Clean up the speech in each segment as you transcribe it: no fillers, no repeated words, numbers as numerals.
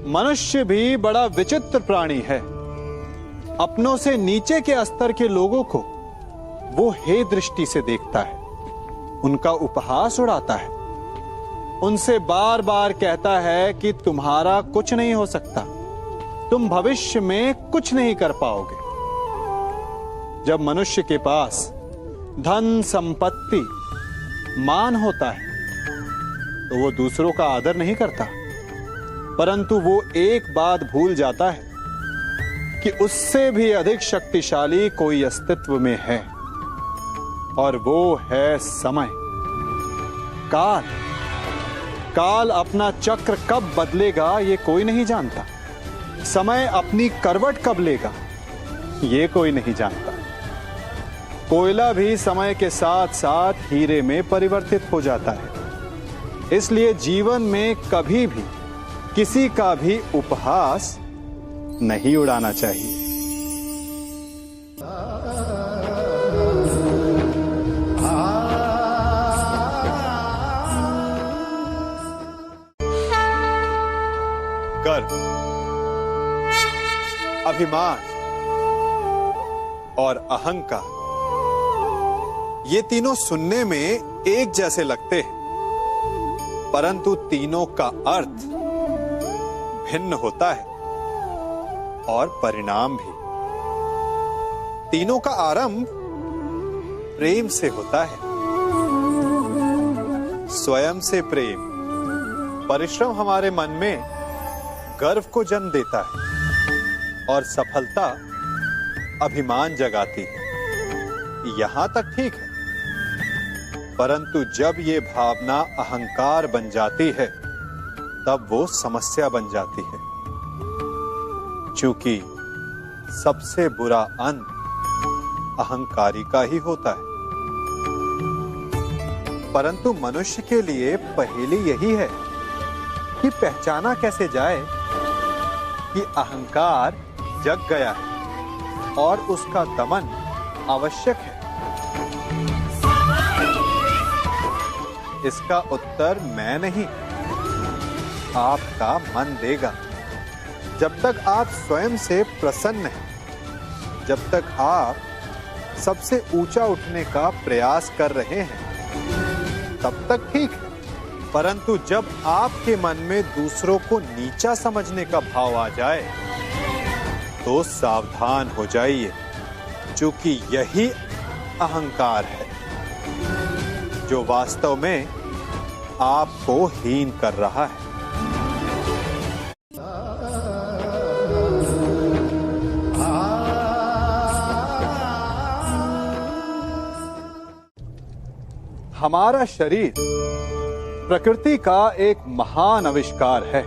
मनुष्य भी बड़ा विचित्र प्राणी है। अपनों से नीचे के स्तर के लोगों को वो हे दृष्टि से देखता है, उनका उपहास उड़ाता है, उनसे बार बार कहता है कि तुम्हारा कुछ नहीं हो सकता, तुम भविष्य में कुछ नहीं कर पाओगे। जब मनुष्य के पास धन, संपत्ति, मान होता है तो वो दूसरों का आदर नहीं करता, परंतु वो एक बात भूल जाता है कि उससे भी अधिक शक्तिशाली कोई अस्तित्व में है, और वो है समय, काल। काल अपना चक्र कब बदलेगा ये कोई नहीं जानता। समय अपनी करवट कब लेगा ये कोई नहीं जानता। कोयला भी समय के साथ साथ हीरे में परिवर्तित हो जाता है। इसलिए जीवन में कभी भी किसी का भी उपहास नहीं उड़ाना चाहिए। गर्व, अभिमान और अहंकार, ये तीनों सुनने में एक जैसे लगते हैं, परंतु तीनों का अर्थ भिन्न होता है और परिणाम भी। तीनों का आरंभ प्रेम से होता है। स्वयं से प्रेम, परिश्रम हमारे मन में गर्व को जन्म देता है और सफलता अभिमान जगाती है। यहां तक ठीक है, परंतु जब ये भावना अहंकार बन जाती है तब वो समस्या बन जाती है, क्योंकि सबसे बुरा अंत अहंकारी का ही होता है। परंतु मनुष्य के लिए पहेली यही है कि पहचाना कैसे जाए कि अहंकार जग गया है और उसका दमन आवश्यक है। इसका उत्तर मैं नहीं, आपका मन देगा। जब तक आप स्वयं से प्रसन्न हैं, जब तक आप सबसे ऊंचा उठने का प्रयास कर रहे हैं, तब तक ठीक है। परंतु जब आपके मन में दूसरों को नीचा समझने का भाव आ जाए तो सावधान हो जाइए, क्योंकि यही अहंकार है जो वास्तव में आपको हीन कर रहा है। हमारा शरीर प्रकृति का एक महान आविष्कार है।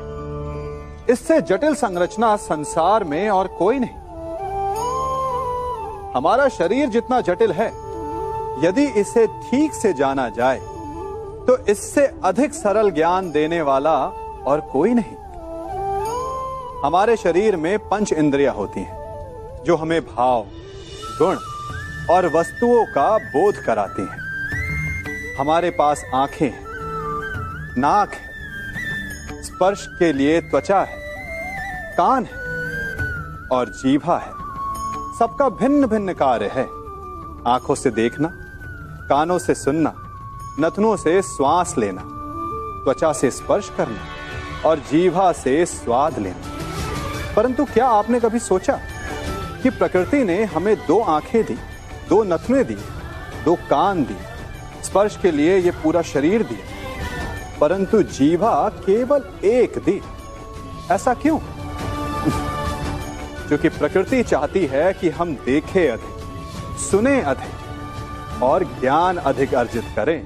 इससे जटिल संरचना संसार में और कोई नहीं। हमारा शरीर जितना जटिल है, यदि इसे ठीक से जाना जाए तो इससे अधिक सरल ज्ञान देने वाला और कोई नहीं। हमारे शरीर में पंच इंद्रियां होती हैं जो हमें भाव, गुण और वस्तुओं का बोध कराती हैं। हमारे पास आंखें हैं, नाक है, स्पर्श के लिए त्वचा है, कान है और जीभा है। सबका भिन्न भिन्न कार्य है। आंखों से देखना, कानों से सुनना, नथनों से श्वास लेना, त्वचा से स्पर्श करना और जीभा से स्वाद लेना। परंतु क्या आपने कभी सोचा कि प्रकृति ने हमें 2 आंखें दी, 2 नथने दी, 2 कान दी, स्पर्श के लिए ये पूरा शरीर दिया, परंतु जीभा केवल 1 दी? ऐसा क्यों? क्योंकि प्रकृति चाहती है कि हम देखें अधिक, सुने अधिक और ज्ञान अधिक अर्जित करें,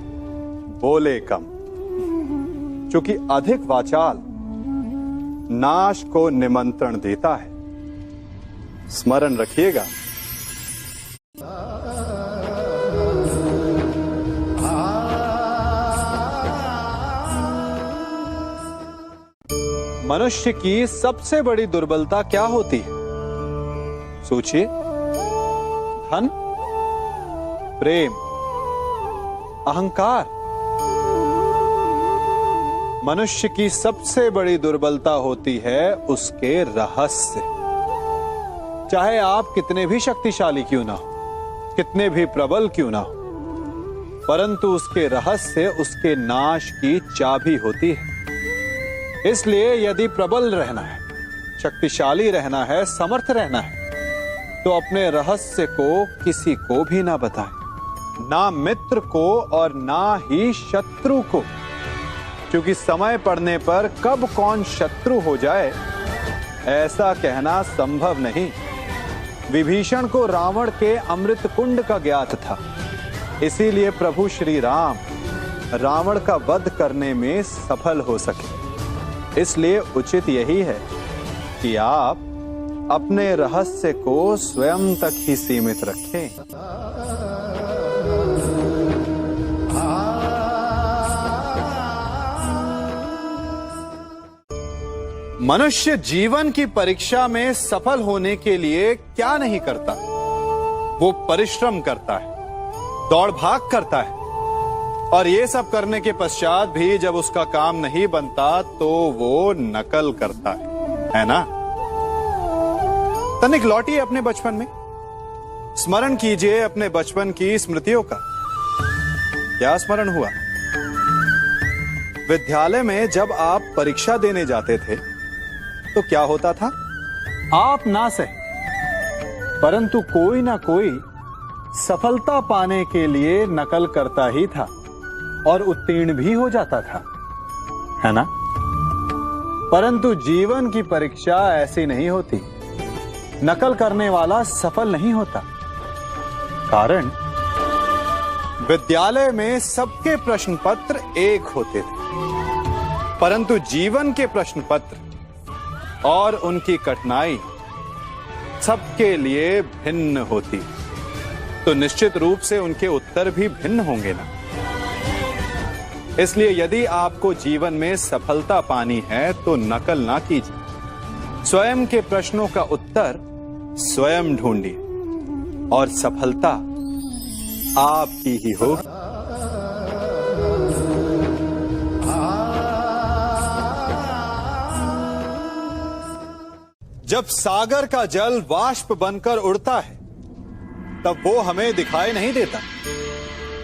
बोले कम। क्योंकि अधिक वाचाल नाश को निमंत्रण देता है। स्मरण रखिएगा। मनुष्य की सबसे बड़ी दुर्बलता क्या होती है? सोचिए। धन, प्रेम, अहंकार। मनुष्य की सबसे बड़ी दुर्बलता होती है उसके रहस्य। चाहे आप कितने भी शक्तिशाली क्यों ना हो, कितने भी प्रबल क्यों ना हो, परंतु उसके रहस्य उसके नाश की चाबी होती है। इसलिए यदि प्रबल रहना है, शक्तिशाली रहना है, समर्थ रहना है, तो अपने रहस्य को किसी को भी ना बताएं, ना मित्र को और ना ही शत्रु को, क्योंकि समय पड़ने पर कब कौन शत्रु हो जाए ऐसा कहना संभव नहीं। विभीषण को रावण के अमृत कुंड का ज्ञात था, इसीलिए प्रभु श्री राम रावण का वध करने में सफल हो सके। इसलिए उचित यही है कि आप अपने रहस्य को स्वयं तक ही सीमित रखें। मनुष्य जीवन की परीक्षा में सफल होने के लिए क्या नहीं करता? वो परिश्रम करता है, दौड़ भाग करता है, और ये सब करने के पश्चात भी जब उसका काम नहीं बनता तो वो नकल करता है ना? तनिक लौटिए अपने बचपन में, स्मरण कीजिए अपने बचपन की स्मृतियों का। क्या स्मरण हुआ? विद्यालय में जब आप परीक्षा देने जाते थे तो क्या होता था? आप ना सहे, परंतु कोई ना कोई सफलता पाने के लिए नकल करता ही था और उत्तीर्ण भी हो जाता था, है ना? परंतु जीवन की परीक्षा ऐसी नहीं होती। नकल करने वाला सफल नहीं होता। कारण विद्यालय में सबके प्रश्न पत्र एक होते थे, परंतु जीवन के प्रश्न पत्र और उनकी कठिनाई सबके लिए भिन्न होती, तो निश्चित रूप से उनके उत्तर भी भिन्न होंगे ना। इसलिए यदि आपको जीवन में सफलता पानी है तो नकल ना कीजिए, स्वयं के प्रश्नों का उत्तर स्वयं ढूंढिए और सफलता आपकी ही होगी। जब सागर का जल वाष्प बनकर उड़ता है तब वो हमें दिखाई नहीं देता।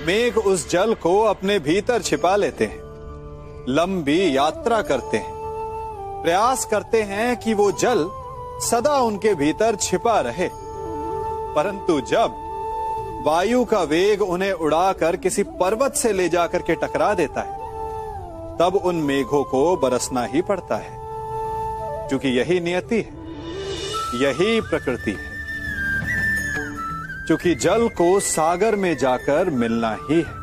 मेघ उस जल को अपने भीतर छिपा लेते हैं, लंबी यात्रा करते हैं, प्रयास करते हैं कि वो जल सदा उनके भीतर छिपा रहे, परंतु जब वायु का वेग उन्हें उड़ाकर किसी पर्वत से ले जाकर के टकरा देता है तब उन मेघों को बरसना ही पड़ता है, क्योंकि यही नियति है, यही प्रकृति है। क्योंकि जल को सागर में जाकर मिलना ही है।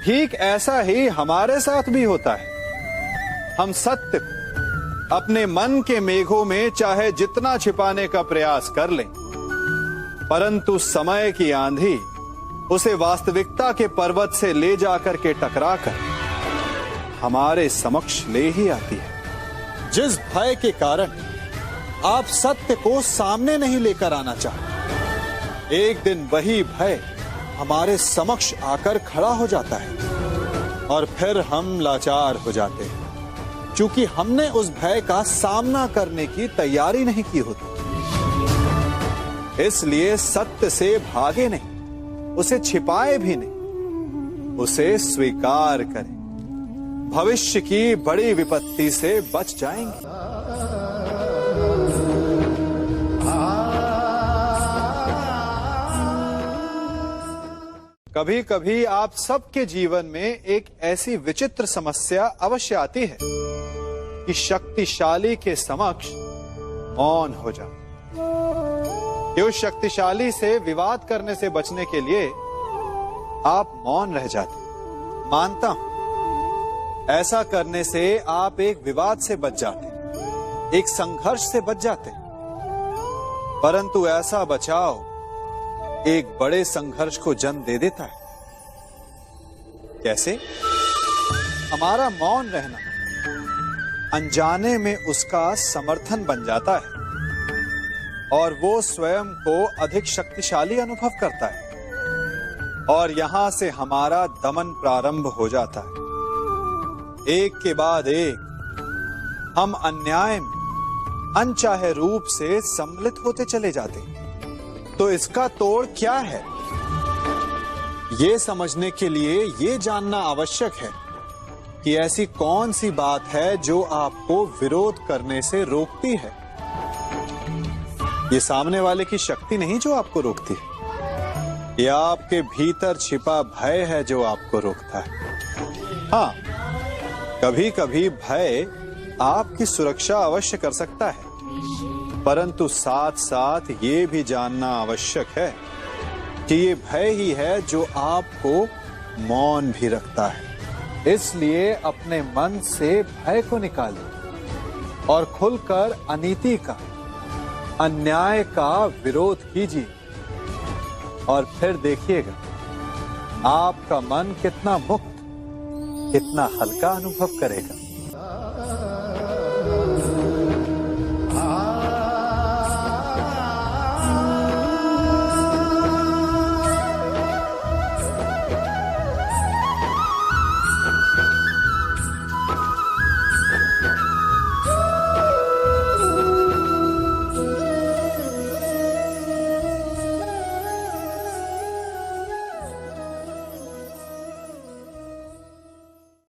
ठीक ऐसा ही हमारे साथ भी होता है। हम सत्य को अपने मन के मेघों में चाहे जितना छिपाने का प्रयास कर लें, परंतु समय की आंधी उसे वास्तविकता के पर्वत से ले जाकर के टकराकर हमारे समक्ष ले ही आती है। जिस भय के कारण आप सत्य को सामने नहीं लेकर आना चाहते, एक दिन वही भय हमारे समक्ष आकर खड़ा हो जाता है और फिर हम लाचार हो जाते हैं, क्योंकि हमने उस भय का सामना करने की तैयारी नहीं की होती। इसलिए सत्य से भागे नहीं, उसे छिपाए भी नहीं, उसे स्वीकार करें। भविष्य की बड़ी विपत्ति से बच जाएंगे। कभी कभी आप सबके जीवन में एक ऐसी विचित्र समस्या अवश्य आती है कि शक्तिशाली के समक्ष मौन हो जाओ। कि उस शक्तिशाली से विवाद करने से बचने के लिए आप मौन रह जाते। मानता हूं, ऐसा करने से आप एक विवाद से बच जाते, एक संघर्ष से बच जाते, परंतु ऐसा बचाव एक बड़े संघर्ष को जन्म दे देता है। कैसे? हमारा मौन रहना अनजाने में उसका समर्थन बन जाता है और वो स्वयं को अधिक शक्तिशाली अनुभव करता है, और यहां से हमारा दमन प्रारंभ हो जाता है। एक के बाद एक हम अन्याय में अनचाहे रूप से सम्मिलित होते चले जाते। तो इसका तोड़ क्या है? ये समझने के लिए ये जानना आवश्यक है कि ऐसी कौन सी बात है जो आपको विरोध करने से रोकती है। ये सामने वाले की शक्ति नहीं जो आपको रोकती है, यह आपके भीतर छिपा भय है जो आपको रोकता है। हाँ, कभी कभी भय आपकी सुरक्षा अवश्य कर सकता है, परंतु साथ साथ ये भी जानना आवश्यक है कि ये भय ही है जो आपको मौन भी रखता है। इसलिए अपने मन से भय को निकालिए और खुलकर अनीति का, अन्याय का विरोध कीजिए, और फिर देखिएगा आपका मन कितना मुक्त, कितना हल्का अनुभव करेगा।